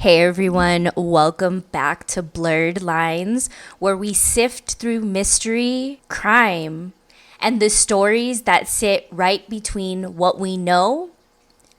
Hey everyone, welcome back to Blurred Lines, where we sift through mystery, crime, and the stories that sit right between what we know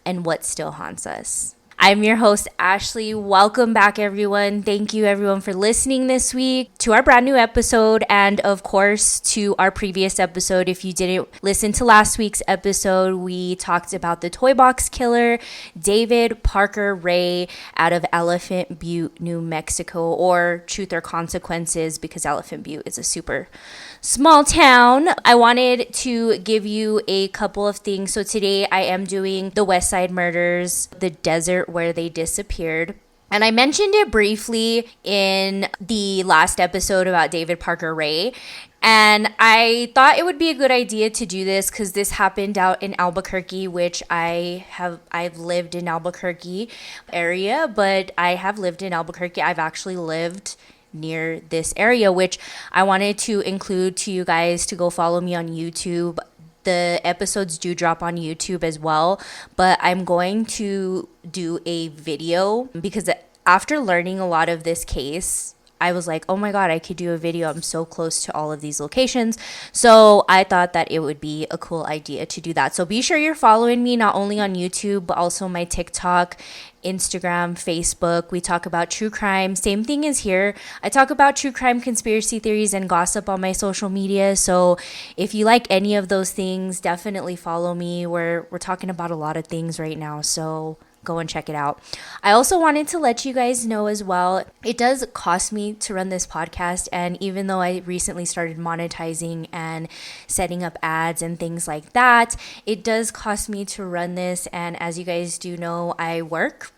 and what still haunts us. I'm your host, Ashley. Welcome back, everyone. Thank you, everyone, for listening this week to our brand new episode, and of course, to our previous episode. If you didn't listen to last week's episode, we talked about the toy box killer, David Parker Ray, out of Elephant Butte, New Mexico, or Truth or Consequences, because Elephant Butte is a super small town. I wanted to give you a couple of things. So today I am doing the West Side Murders, the desert where they disappeared. And I mentioned it briefly in the last episode about David Parker Ray. And I thought it would be a good idea to do this because this happened out in Albuquerque, which I've lived in Albuquerque area, but I have lived in Albuquerque. I've actually lived near this area, which I wanted to include to you guys to go follow me on YouTube. The episodes do drop on YouTube as well, but I'm going to do a video because after learning a lot of this case, I was like, oh my God, I could do a video. I'm so close to all of these locations. So I thought that it would be a cool idea to do that. So be sure you're following me not only on YouTube, but also my TikTok, Instagram, Facebook. We talk about true crime. Same thing as here. I talk about true crime, conspiracy theories, and gossip on my social media. So if you like any of those things, definitely follow me. We're talking about a lot of things right now. So go and check it out. I also wanted to let you guys know as well, it does cost me to run this podcast. And even though I recently started monetizing and setting up ads and things like that, it does cost me to run this. And as you guys do know, I work.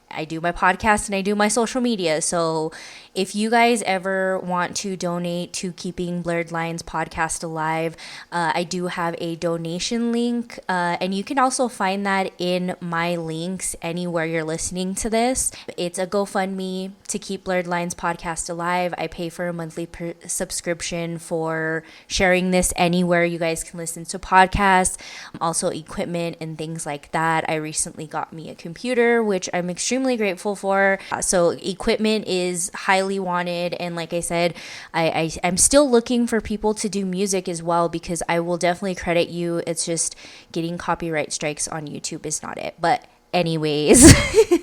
I do my podcast and I do my social media. So if you guys ever want to donate to keeping Blurred Lines podcast alive, I do have a donation link. And you can also find that in my links anywhere you're listening to this. It's a GoFundMe to keep Blurred Lines podcast alive. I pay for a monthly subscription for sharing this anywhere you guys can listen to podcasts, also equipment and things like that. I recently got me a computer, which I'm extremely grateful for. So equipment is highly wanted, and like I said, I'm still looking for people to do music as well, because I will definitely credit you. It's just getting copyright strikes on YouTube is not it. But anyways,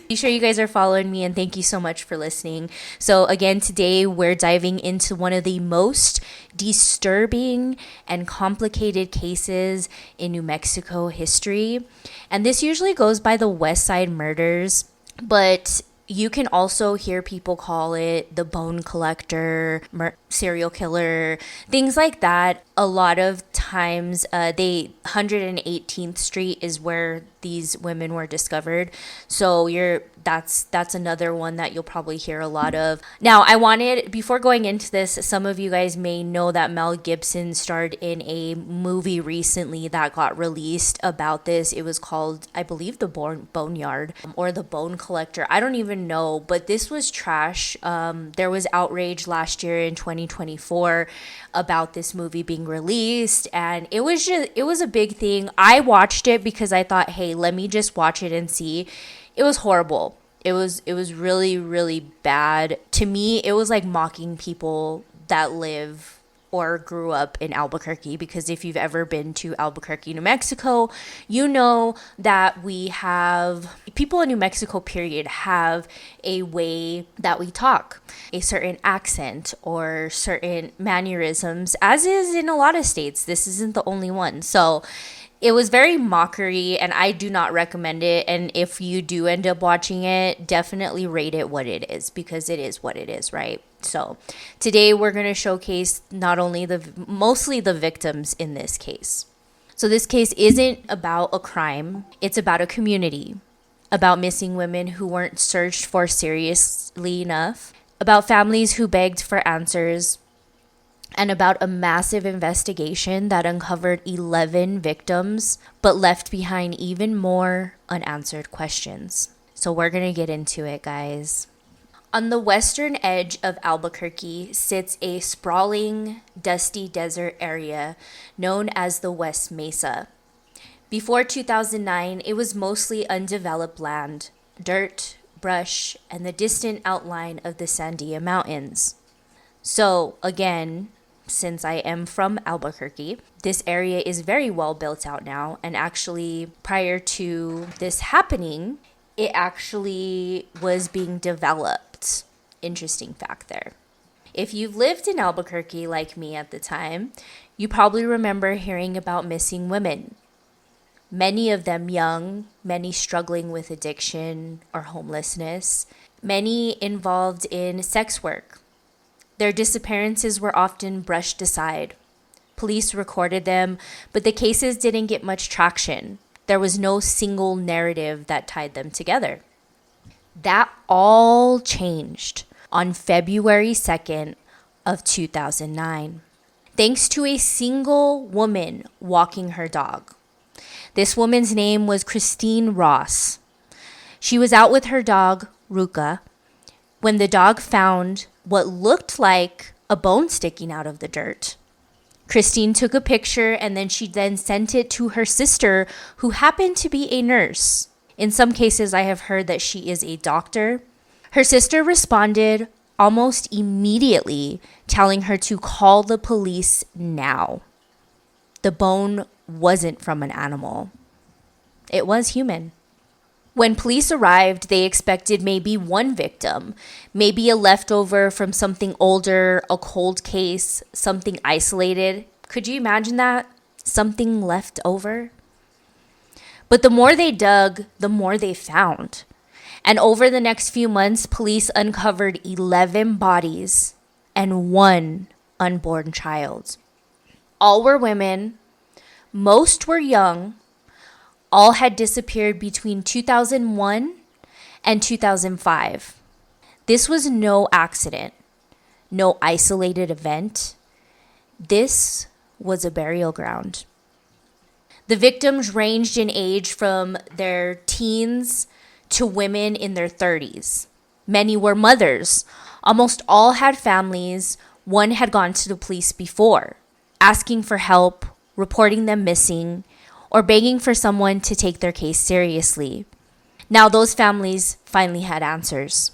be sure you guys are following me, and thank you so much for listening. So again, today we're diving into one of the most disturbing and complicated cases in New Mexico history, and this usually goes by the West Side Murders, but you can also hear people call it the bone collector, serial killer, things like that. A lot of times, 118th Street is where these women were discovered. So that's another one that you'll probably hear a lot of. Now, before going into this, some of you guys may know that Mel Gibson starred in a movie recently that got released about this. It was called, I believe, The Boneyard or The Bone Collector. I don't even know, but this was trash. There was outrage last year in 2024 about this movie being released, and it was a big thing. I watched it because I thought, hey, let me just watch it and see. It was horrible. It was really, really bad. To me, it was like mocking people that live or grew up in Albuquerque, because if you've ever been to Albuquerque, New Mexico, you know that people in New Mexico, period, have a way that we talk, a certain accent or certain mannerisms, as is in a lot of states. This isn't the only one. So it was very mockery, and I do not recommend it. And if you do end up watching it, definitely rate it what it is, because it is what it is, right? So today we're going to showcase mostly the victims in this case. So this case isn't about a crime. It's about a community, about missing women who weren't searched for seriously enough, about families who begged for answers, and about a massive investigation that uncovered 11 victims, but left behind even more unanswered questions. So we're going to get into it, guys. On the western edge of Albuquerque sits a sprawling, dusty desert area known as the West Mesa. Before 2009, it was mostly undeveloped land, dirt, brush, and the distant outline of the Sandia Mountains. So, again, since I am from Albuquerque, this area is very well built out now. And actually, prior to this happening, it actually was being developed. Interesting fact there. If you've lived in Albuquerque like me at the time, you probably remember hearing about missing women. Many of them young, many struggling with addiction or homelessness, many involved in sex work. Their disappearances were often brushed aside. Police recorded them, but the cases didn't get much traction. There was no single narrative that tied them together. That all changed on February 2nd of 2009, thanks to a single woman walking her dog. This woman's name was Christine Ross. She was out with her dog, Ruka, when the dog found what looked like a bone sticking out of the dirt. Christine took a picture and then she sent it to her sister, who happened to be a nurse. In some cases, I have heard that she is a doctor. Her sister responded almost immediately, telling her to call the police now. The bone wasn't from an animal. It was human. When police arrived, they expected maybe one victim, maybe a leftover from something older, a cold case, something isolated. Could you imagine that? Something left over? But the more they dug, the more they found. And over the next few months, police uncovered 11 bodies and one unborn child. All were women. Most were young. All had disappeared between 2001 and 2005. This was no accident, no isolated event. This was a burial ground. The victims ranged in age from their teens to women in their 30s. Many were mothers. Almost all had families. One had gone to the police before, asking for help, reporting them missing, or begging for someone to take their case seriously. Now those families finally had answers.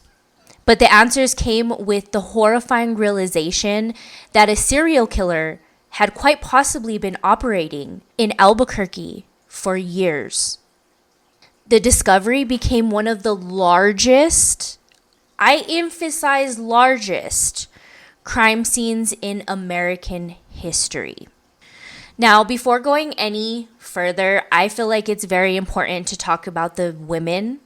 But the answers came with the horrifying realization that a serial killer had quite possibly been operating in Albuquerque for years. The discovery became one of the largest, I emphasize largest, crime scenes in American history. Now, before going any further, I feel like it's very important to talk about the women.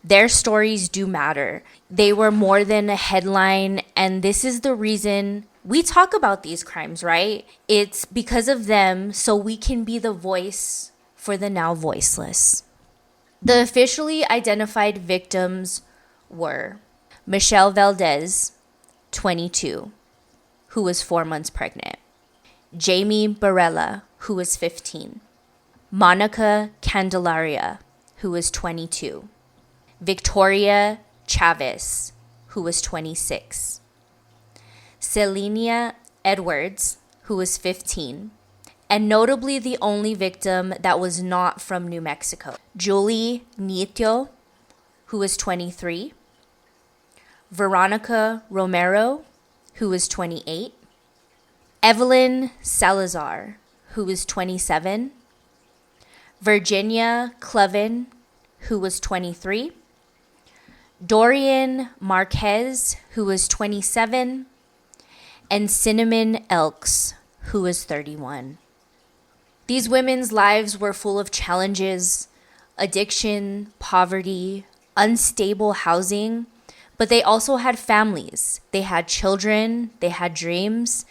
Their stories do matter. They were more than a headline, and this is the reason we talk about these crimes, right? It's because of them, so we can be the voice for the now voiceless. The officially identified victims were Michelle Valdez, 22, who was 4 months pregnant. Jamie Barella, who was 15. Monica Candelaria, who was 22. Victoria Chavez, who was 26. Selenia Edwards, who was 15. And notably the only victim that was not from New Mexico, Julie Nieto, who was 23. Veronica Romero, who was 28. Evelyn Salazar, who was 27. Virginia Clevin, who was 23. Dorian Marquez, who was 27. And Cinnamon Elks, who was 31. These women's lives were full of challenges, addiction, poverty, unstable housing, but they also had families. They had children, they had dreams,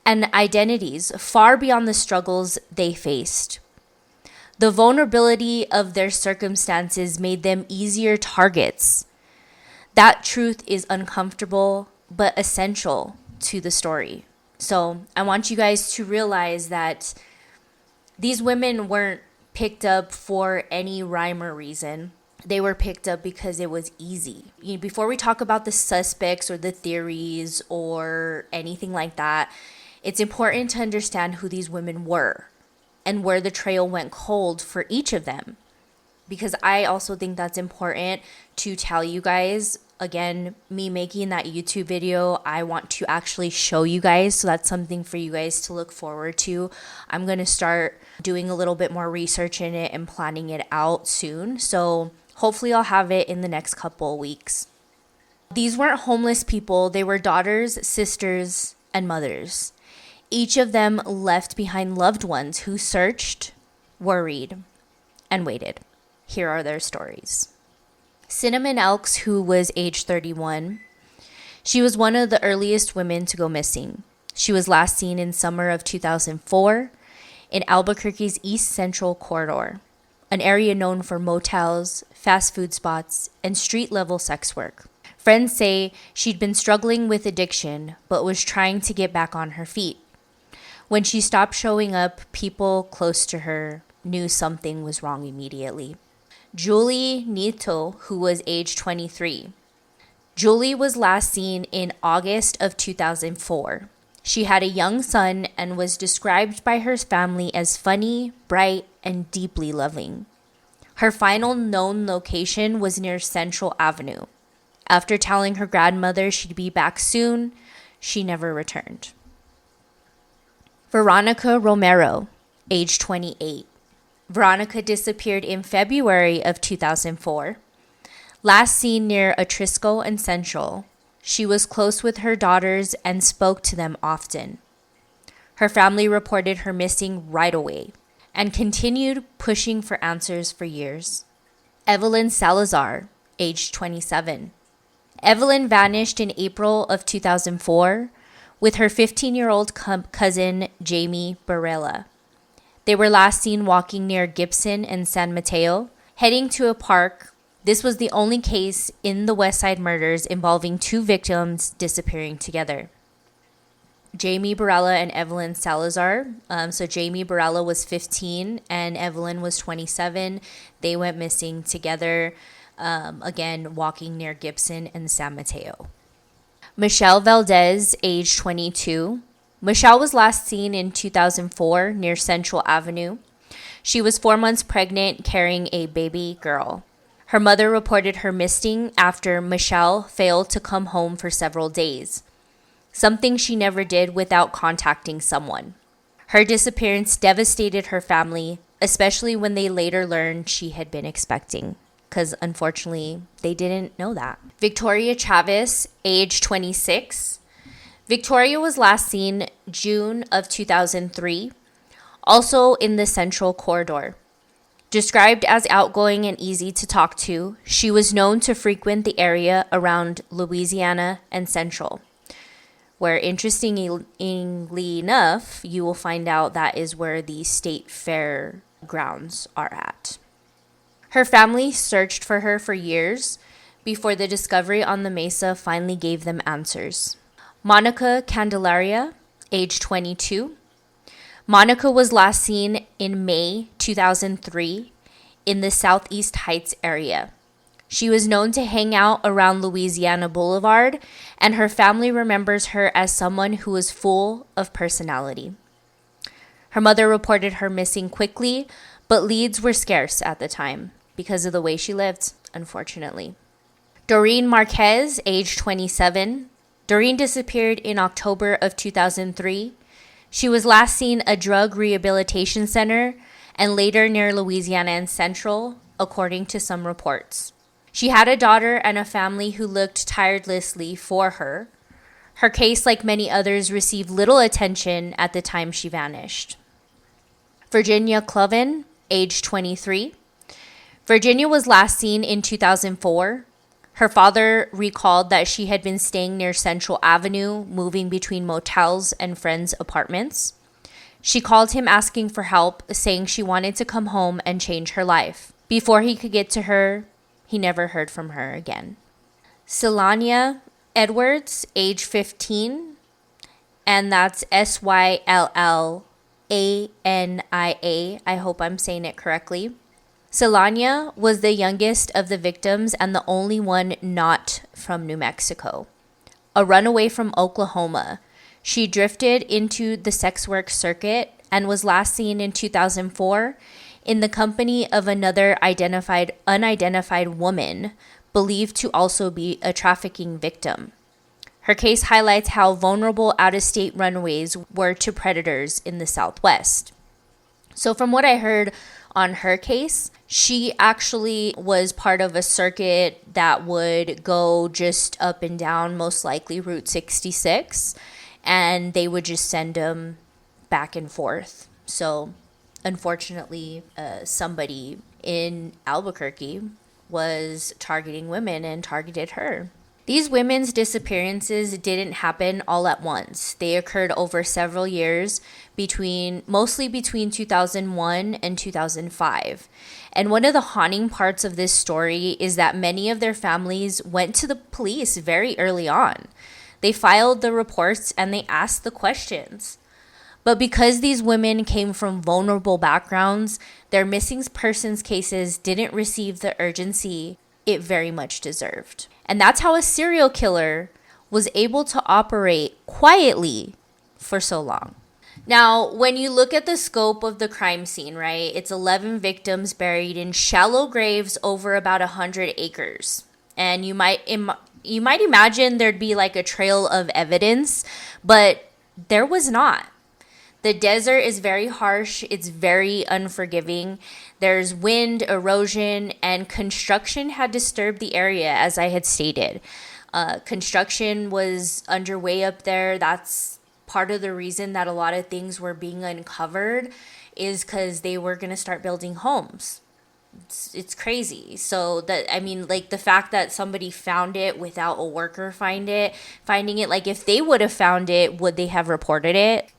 and identities far beyond the struggles they faced. The vulnerability of their circumstances made them easier targets. That truth is uncomfortable, but essential to the story. So I want you guys to realize that these women weren't picked up for any rhyme or reason. They were picked up because it was easy. Before we talk about the suspects or the theories or anything like that, it's important to understand who these women were and where the trail went cold for each of them. because I also think that's important to tell you guys. Again, me making that YouTube video, I want to actually show you guys. So that's something for you guys to look forward to. I'm going to start doing a little bit more research in it and planning it out soon. So hopefully I'll have it in the next couple weeks. These weren't homeless people. They were daughters, sisters, and mothers. Each of them left behind loved ones who searched, worried, and waited. Here are their stories. Cinnamon Elks, who was age 31, she was one of the earliest women to go missing. She was last seen in summer of 2004 in Albuquerque's East Central Corridor, an area known for motels, fast food spots, and street-level sex work. Friends say she'd been struggling with addiction, but was trying to get back on her feet. When she stopped showing up, people close to her knew something was wrong immediately. Julie Nieto, who was age 23. Julie was last seen in August of 2004. She had a young son and was described by her family as funny, bright, and deeply loving. Her final known location was near Central Avenue. After telling her grandmother she'd be back soon, she never returned. Veronica Romero, age 28. Veronica disappeared in February of 2004. Last seen near Atrisco and Central, she was close with her daughters and spoke to them often. Her family reported her missing right away and continued pushing for answers for years. Evelyn Salazar, age 27. Evelyn vanished in April of 2004 with her 15-year-old cousin, Jamie Barella. They were last seen walking near Gibson and San Mateo, heading to a park. This was the only case in the West Side Murders involving two victims disappearing together. Jamie Barella and Evelyn Salazar. So Jamie Barella was 15 and Evelyn was 27. They went missing together, again, walking near Gibson and San Mateo. Michelle Valdez, age 22. Michelle was last seen in 2004 near Central Avenue. She was 4 months pregnant, carrying a baby girl. Her mother reported her missing after Michelle failed to come home for several days, something she never did without contacting someone. Her disappearance devastated her family, especially when they later learned she had been expecting, because unfortunately, they didn't know that. Victoria Chavez, age 26. Victoria was last seen June of 2003, also in the Central Corridor. Described as outgoing and easy to talk to, she was known to frequent the area around Louisiana and Central, where interestingly enough, you will find out that is where the state fair grounds are at. Her family searched for her for years before the discovery on the mesa finally gave them answers. Monica Candelaria, age 22. Monica was last seen in May 2003 in the Southeast Heights area. She was known to hang out around Louisiana Boulevard, and her family remembers her as someone who was full of personality. Her mother reported her missing quickly, but leads were scarce at the time because of the way she lived, unfortunately. Doreen Marquez, age 27. Doreen disappeared in October of 2003. She was last seen at a drug rehabilitation center and later near Louisiana and Central, according to some reports. She had a daughter and a family who looked tirelessly for her. Her case, like many others, received little attention at the time she vanished. Virginia Cloven, age 23. Virginia was last seen in 2004. Her father recalled that she had been staying near Central Avenue, moving between motels and friends' apartments. She called him asking for help, saying she wanted to come home and change her life. Before he could get to her, he never heard from her again. Sylania Edwards, age 15, and that's Syllania. I hope I'm saying it correctly. Sylania was the youngest of the victims and the only one not from New Mexico. A runaway from Oklahoma, she drifted into the sex work circuit and was last seen in 2004 in the company of another unidentified woman believed to also be a trafficking victim. Her case highlights how vulnerable out-of-state runways were to predators in the Southwest. So from what I heard on her case, she actually was part of a circuit that would go just up and down, most likely Route 66, and they would just send them back and forth. So unfortunately, somebody in Albuquerque was targeting women and targeted her. These women's disappearances didn't happen all at once. They occurred over several years, mostly between 2001 and 2005. And one of the haunting parts of this story is that many of their families went to the police very early on. They filed the reports and they asked the questions. But because these women came from vulnerable backgrounds, their missing persons cases didn't receive the urgency it very much deserved. And that's how a serial killer was able to operate quietly for so long. Now, when you look at the scope of the crime scene, right, it's 11 victims buried in shallow graves over about 100 acres. And you might imagine there'd be like a trail of evidence, but there was not. The desert is very harsh. It's very unforgiving. There's wind, erosion, and construction had disturbed the area, as I had stated. Construction was underway up there. That's part of the reason that a lot of things were being uncovered, is because they were going to start building homes. It's crazy. So the fact that somebody found it without a worker finding it, like if they would have found it, would they have reported it?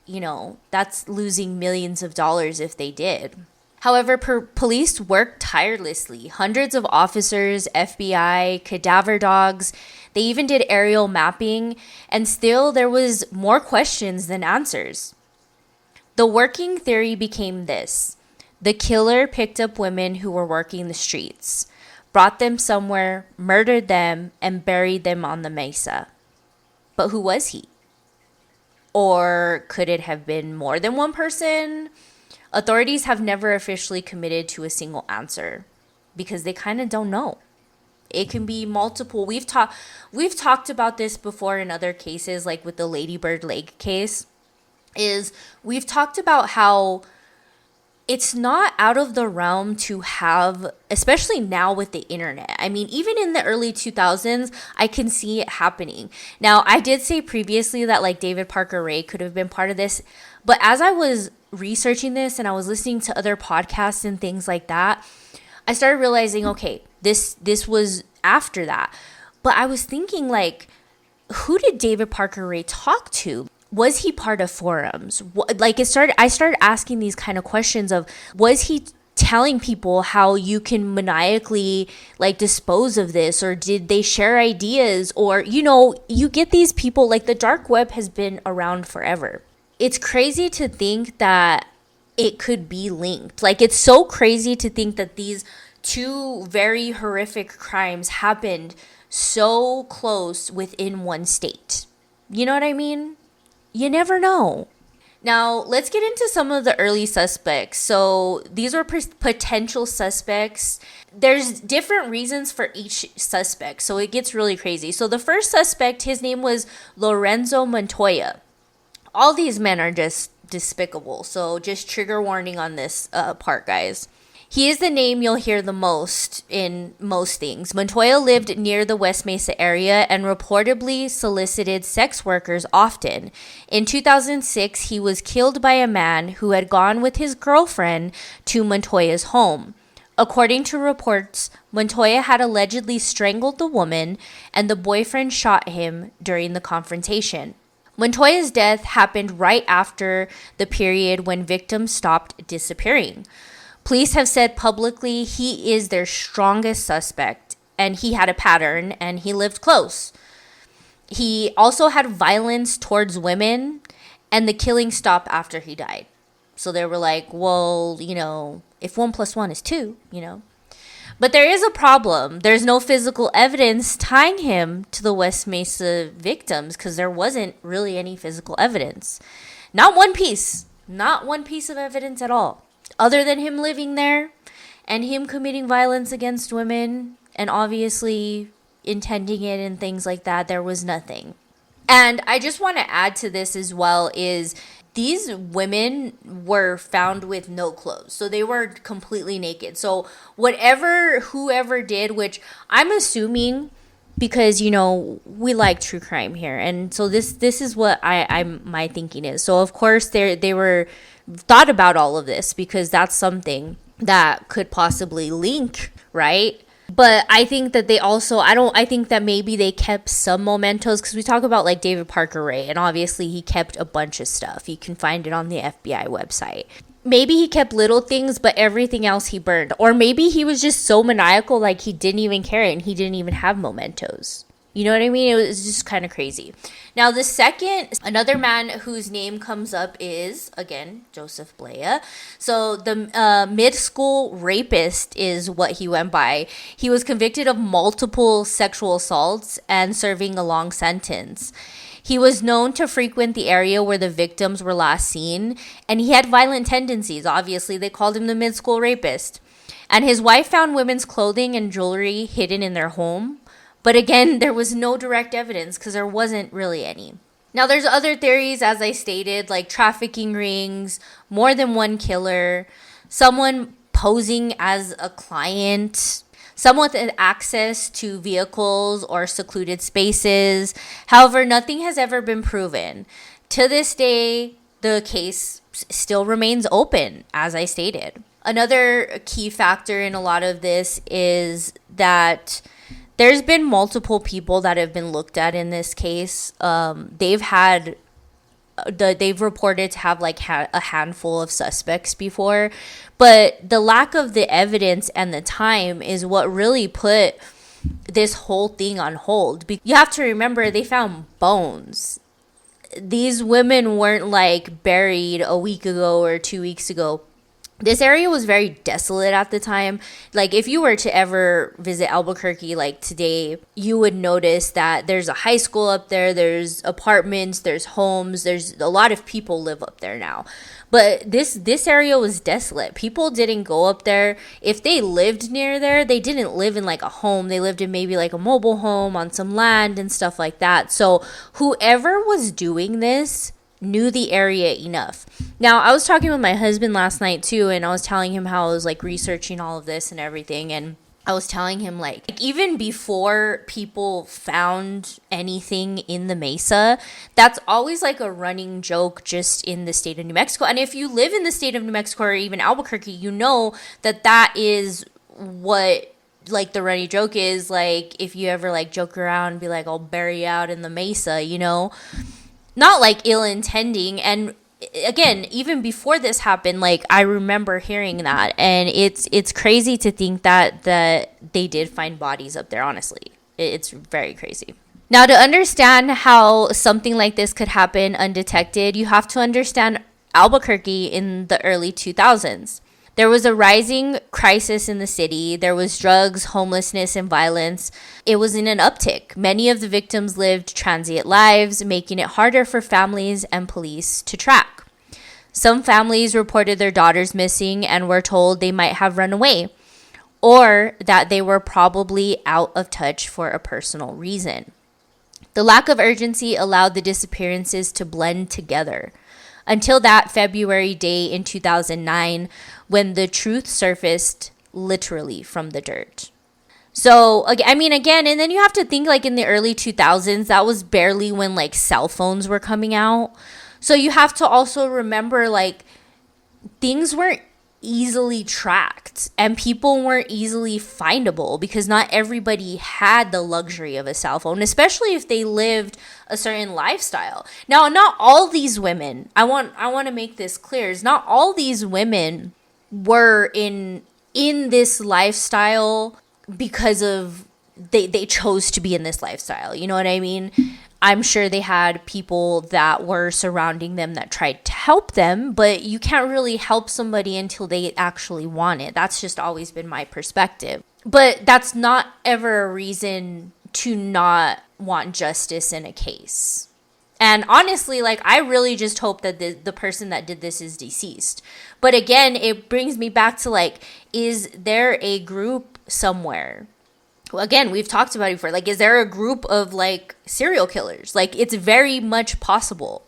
That's losing millions of dollars if they did. However, police worked tirelessly. Hundreds of officers, FBI, cadaver dogs, they even did aerial mapping, and still there was more questions than answers. The working theory became this. The killer picked up women who were working the streets, brought them somewhere, murdered them, and buried them on the mesa. But who was he? Or could it have been more than one person? Authorities have never officially committed to a single answer because they kind of don't know. It can be multiple. We've talked about this before in other cases, like with the Lady Bird Lake case, we've talked about how it's not out of the realm to have, especially now with the internet. I mean, even in the early 2000s, I can see it happening. Now, I did say previously that like David Parker Ray could have been part of this, but as I was researching this and I was listening to other podcasts and things like that, I started realizing, okay, this was after that. But I was thinking, like, who did David Parker Ray talk to? Was he part of forums? I started asking these kind of questions of, was he telling people how you can maniacally like dispose of this, or did they share ideas? Or, you get these people, like the dark web has been around forever. It's crazy to think that it could be linked. Like, it's so crazy to think that these two very horrific crimes happened so close within one state. You know what I mean? You never know. Now, let's get into some of the early suspects. So these were potential suspects. There's different reasons for each suspect, so it gets really crazy. So the first suspect, his name was Lorenzo Montoya. All these men are just despicable, so just trigger warning on this part, guys. He is the name you'll hear the most in most things. Montoya lived near the West Mesa area and reportedly solicited sex workers often. In 2006, he was killed by a man who had gone with his girlfriend to Montoya's home. According to reports, Montoya had allegedly strangled the woman, and the boyfriend shot him during the confrontation. Montoya's death happened right after the period when victims stopped disappearing. Police have said publicly he is their strongest suspect, and he had a pattern, and he lived close. He also had violence towards women, and the killing stopped after he died. So they were like, well, if 1 + 1 is 2, But there is a problem. There's no physical evidence tying him to the West Mesa victims because there wasn't really any physical evidence. Not one piece of evidence at all. other than him living there and him committing violence against women and obviously intending it and things like that, there was nothing. And I just want to add to this as well is these women were found with no clothes. So they were completely naked. So whoever did, which I'm assuming because, we like true crime here. And so this is what my thinking is. So of course they were thought about all of this because that's something that could possibly link, right? But I think that they also, I think that maybe they kept some mementos because we talk about like David Parker Ray and obviously he kept a bunch of stuff. You can find it on the FBI website. Maybe he kept little things, but everything else he burned. Or maybe he was just so maniacal, like he didn't even care and he didn't even have mementos. You know what I mean? It was just kind of crazy. Now, another man whose name comes up is, again, Joseph Blea. So the mid-school rapist is what he went by. He was convicted of multiple sexual assaults and serving a long sentence. He was known to frequent the area where the victims were last seen, and he had violent tendencies. Obviously, they called him the mid-school rapist. And his wife found women's clothing and jewelry hidden in their home. But again, there was no direct evidence because there wasn't really any. Now, there's other theories, as I stated, like trafficking rings, more than one killer, someone posing as a client, someone with access to vehicles or secluded spaces. However, nothing has ever been proven. To this day, the case still remains open, as I stated. Another key factor in a lot of this is that there's been multiple people that have been looked at in this case. They've reported to have like a handful of suspects before, but the lack of the evidence and the time is what really put this whole thing on hold. You have to remember they found bones. These women weren't like buried a week ago or 2 weeks ago. This area was very desolate at the time. Like, if you were to ever visit Albuquerque, like today, you would notice that there's a high school up there, there's apartments, there's homes, there's a lot of people live up there now. But this area was desolate. People didn't go up there. If they lived near there, they didn't live in like a home. They lived in maybe like a mobile home on some land and stuff like that. So whoever was doing this knew the area enough. Now, I was talking with my husband last night too, and I was telling him how I was like researching all of this and everything, and I was telling him like even before people found anything in the Mesa, that's always like a running joke just in the state of New Mexico. And if you live in the state of New Mexico or even Albuquerque, you know that is what like the running joke is. Like if you ever like joke around and be like, I'll bury you out in the Mesa, not like ill intending. And again, even before this happened, like I remember hearing that, and it's crazy to think that they did find bodies up there. Honestly, it's very crazy. Now, to understand how something like this could happen undetected, you have to understand Albuquerque in the early 2000s. There was a rising crisis in the city. There was drugs, homelessness, and violence. It was in an uptick. Many of the victims lived transient lives, making it harder for families and police to track. Some families reported their daughters missing and were told they might have run away, or that they were probably out of touch for a personal reason. The lack of urgency allowed the disappearances to blend together, until that February day in 2009 when the truth surfaced literally from the dirt. So, again, and then you have to think like in the early 2000s, that was barely when like cell phones were coming out. So you have to also remember like things weren't easily tracked and people weren't easily findable because not everybody had the luxury of a cell phone, especially if they lived a certain lifestyle. Now, not all these women, I want to make this clear, is not all these women were in this lifestyle because of they chose to be in this lifestyle. You know what I mean? I'm sure they had people that were surrounding them that tried to help them, but you can't really help somebody until they actually want it. That's just always been my perspective. But that's not ever a reason to not want justice in a case. And honestly, like, I really just hope that the person that did this is deceased. But again, it brings me back to, like, is there a group somewhere? Well, again, we've talked about it before. Like, is there a group of, like, serial killers? Like, it's very much possible.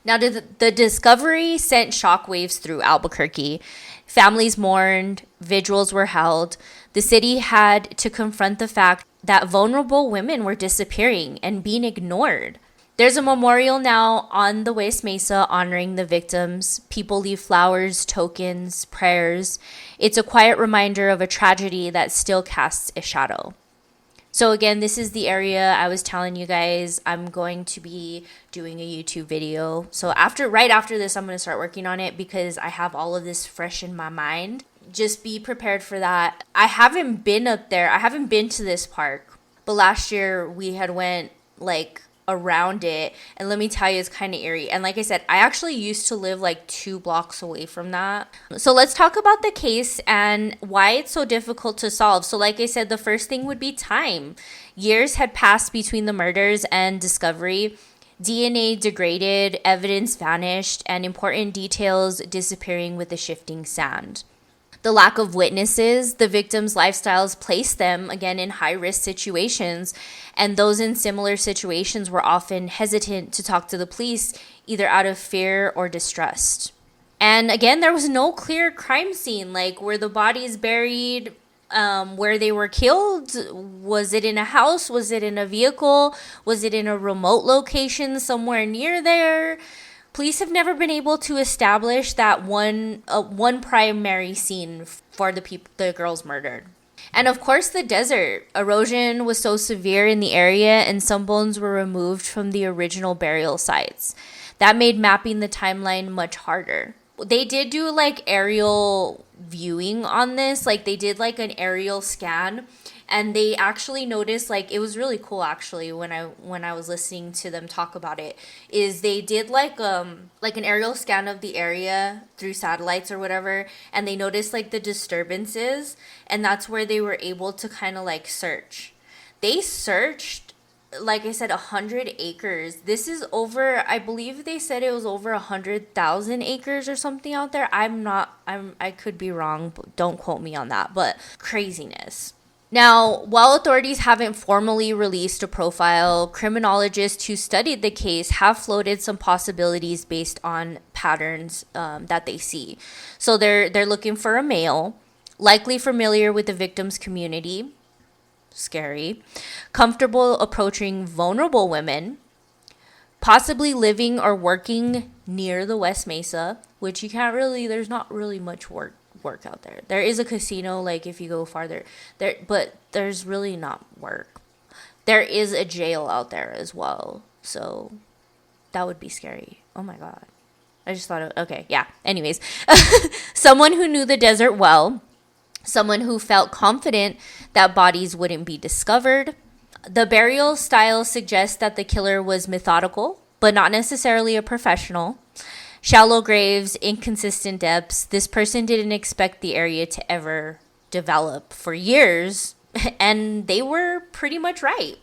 Now, the discovery sent shockwaves through Albuquerque. Families mourned, vigils were held. The city had to confront the fact that vulnerable women were disappearing and being ignored. There's a memorial now on the West Mesa honoring the victims. People leave flowers, tokens, prayers. It's a quiet reminder of a tragedy that still casts a shadow. So again, this is the area I was telling you guys I'm going to be doing a YouTube video. So right after this, I'm going to start working on it because I have all of this fresh in my mind. Just be prepared for that. I haven't been up there. I haven't been to this park. But last year we had went like around it, and let me tell you, it's kind of eerie. And like I said, I actually used to live like 2 blocks away from that. So let's talk about the case and why it's so difficult to solve. So like I said, the first thing would be time. Years had passed between the murders and discovery. DNA degraded, evidence vanished, and important details disappearing with the shifting sand. The lack of witnesses, the victims' lifestyles placed them, again, in high-risk situations, and those in similar situations were often hesitant to talk to the police, either out of fear or distrust. And again, there was no clear crime scene, like were the bodies buried, where they were killed. Was it in a house? Was it in a vehicle? Was it in a remote location somewhere near there? Police have never been able to establish that one primary scene for the girls murdered. And of course, the desert. Erosion was so severe in the area, and some bones were removed from the original burial sites. That made mapping the timeline much harder. They did do like aerial viewing on this. Like they did like an aerial scan. And they actually noticed, like, it was really cool actually when I was listening to them talk about it, is they did like an aerial scan of the area through satellites or whatever, and they noticed like the disturbances, and that's where they were able to kind of like search. They searched, like I said, 100 acres. This is over, I believe they said it was over 100,000 acres or something out there. I could be wrong, but don't quote me on that, but craziness. Now, while authorities haven't formally released a profile, criminologists who studied the case have floated some possibilities based on patterns that they see. So they're looking for a male, likely familiar with the victim's community, scary, comfortable approaching vulnerable women, possibly living or working near the West Mesa, which there's not really much work out there. There is a casino, like if you go farther there, but there's really not work. There is a jail out there as well, so that would be scary. Oh my god, I just thought of, okay, yeah, anyways. Someone who knew the desert well, someone who felt confident that bodies wouldn't be discovered. The burial style suggests that the killer was methodical, but not necessarily a professional. Shallow graves, inconsistent depths. This person didn't expect the area to ever develop for years, and they were pretty much right.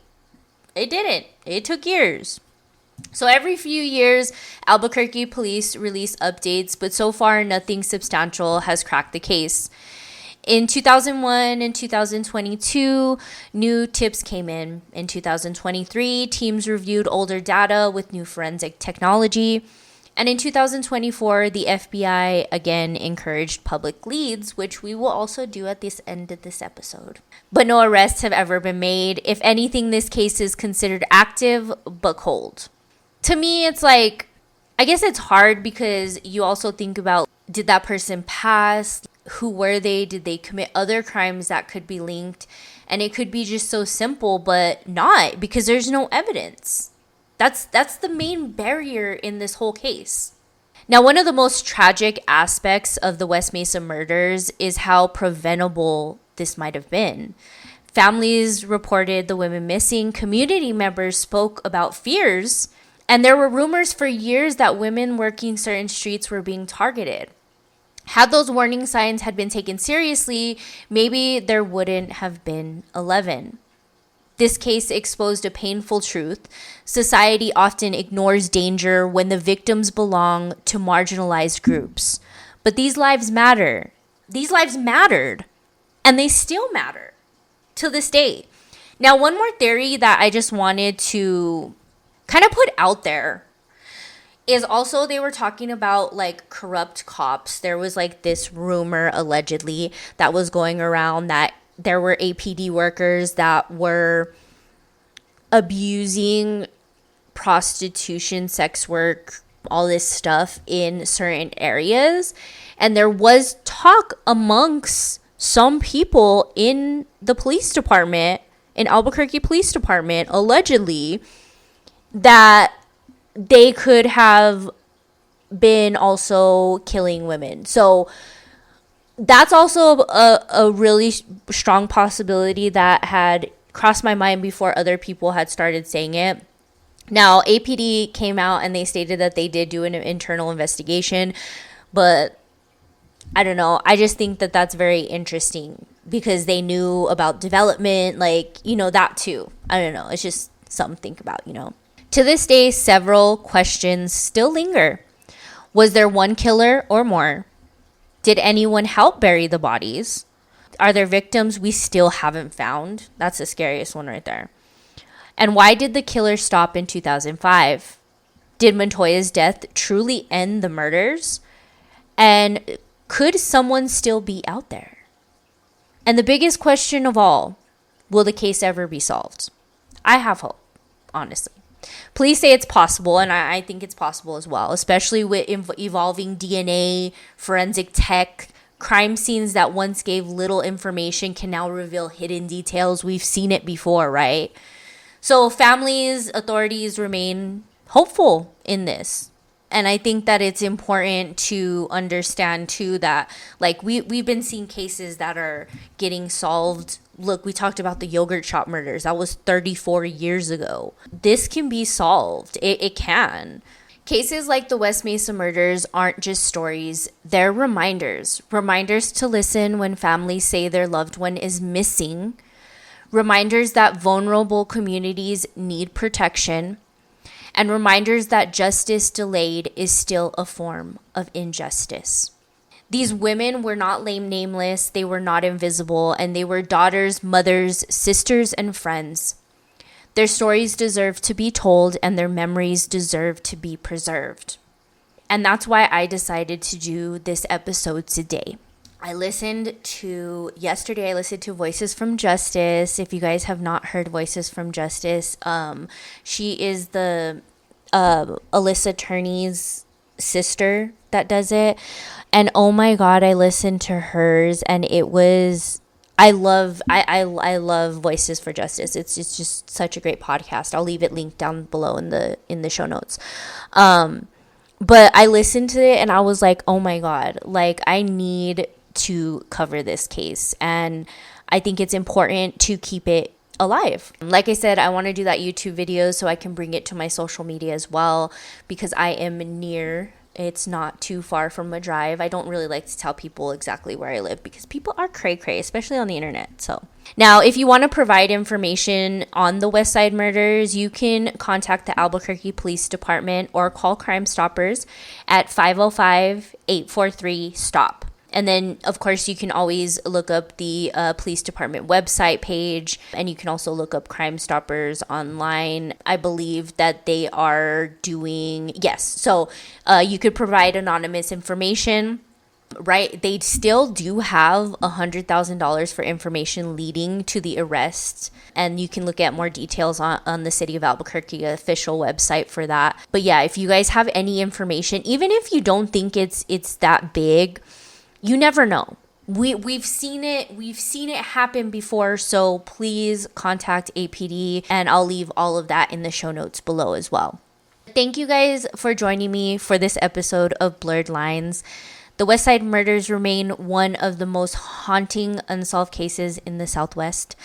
It didn't. It took years. So every few years, Albuquerque police release updates, but so far nothing substantial has cracked the case. In 2001 and 2022, new tips came in. In 2023, teams reviewed older data with new forensic technology. And in 2024, the FBI again encouraged public leads, which we will also do at this end of this episode. But no arrests have ever been made. If anything, this case is considered active but cold. To me, it's like, I guess it's hard because you also think about, did that person pass? Who were they? Did they commit other crimes that could be linked? And it could be just so simple, but not, because there's no evidence. That's the main barrier in this whole case. Now, one of the most tragic aspects of the West Mesa murders is how preventable this might have been. Families reported the women missing. Community members spoke about fears. And there were rumors for years that women working certain streets were being targeted. Had those warning signs had been taken seriously, maybe there wouldn't have been 11. This case exposed a painful truth. Society often ignores danger when the victims belong to marginalized groups. But these lives matter. These lives mattered, and they still matter to this day. Now, one more theory that I just wanted to kind of put out there is also they were talking about like corrupt cops. There was like this rumor allegedly that was going around that there were APD workers that were abusing prostitution, sex work, all this stuff in certain areas. And there was talk amongst some people in the police department, in Albuquerque Police Department, allegedly, that they could have been also killing women. So that's also a really strong possibility that had crossed my mind before other people had started saying it. Now, APD came out and they stated that they did do an internal investigation, but I don't know. I just think that that's very interesting because they knew about development, like, you know, that too. I don't know. It's just something to think about, you know. To this day, several questions still linger. Was there one killer or more? Did anyone help bury the bodies? Are there victims we still haven't found? That's the scariest one right there. And why did the killer stop in 2005? Did Montoya's death truly end the murders? And could someone still be out there? And the biggest question of all, will the case ever be solved? I have hope, honestly. Please say it's possible, and I think it's possible as well, especially with evolving DNA, forensic tech. Crime scenes that once gave little information can now reveal hidden details. We've seen it before, right? So families, authorities remain hopeful in this. And I think that it's important to understand too that like we've been seeing cases that are getting solved. Look, we talked about the yogurt shop murders. That was 34 years ago. This can be solved. It can. Cases like the West Mesa murders aren't just stories. They're reminders. Reminders to listen when families say their loved one is missing. Reminders that vulnerable communities need protection. And reminders that justice delayed is still a form of injustice. These women were not nameless, they were not invisible, and they were daughters, mothers, sisters, and friends. Their stories deserve to be told, and their memories deserve to be preserved. And that's why I decided to do this episode today. Yesterday I listened to Voices from Justice. If you guys have not heard Voices from Justice, she is the Alyssa Turney's sister that does it. And oh my God, I listened to hers and it was, I love Voices for Justice. It's just such a great podcast. I'll leave it linked down below in the show notes. But I listened to it and I was like, oh my God, like I need to cover this case. And I think it's important to keep it alive. Like I said, I want to do that YouTube video so I can bring it to my social media as well because I am near. It's not too far from a drive. I don't really like to tell people exactly where I live because people are cray-cray, especially on the internet. So now, if you want to provide information on the West Side murders, you can contact the Albuquerque Police Department or call Crime Stoppers at 505-843-STOP. And then, of course, you can always look up the police department website page, and you can also look up Crime Stoppers online. I believe that they are doing, yes. So you could provide anonymous information, right? They still do have $100,000 for information leading to the arrest. And you can look at more details on the City of Albuquerque official website for that. But yeah, if you guys have any information, even if you don't think it's that big, you never know. We've seen it happen before, so please contact APD and I'll leave all of that in the show notes below as well. Thank you guys for joining me for this episode of Blurred Lines. The West Side murders remain one of the most haunting unsolved cases in the Southwest,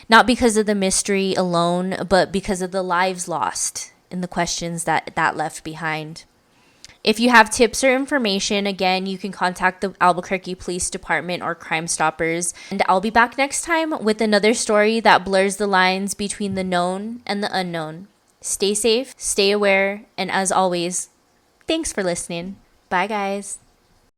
not because of the mystery alone, but because of the lives lost and the questions that left behind. If you have tips or information, again, you can contact the Albuquerque Police Department or Crime Stoppers. And I'll be back next time with another story that blurs the lines between the known and the unknown. Stay safe, stay aware, and as always, thanks for listening. Bye, guys.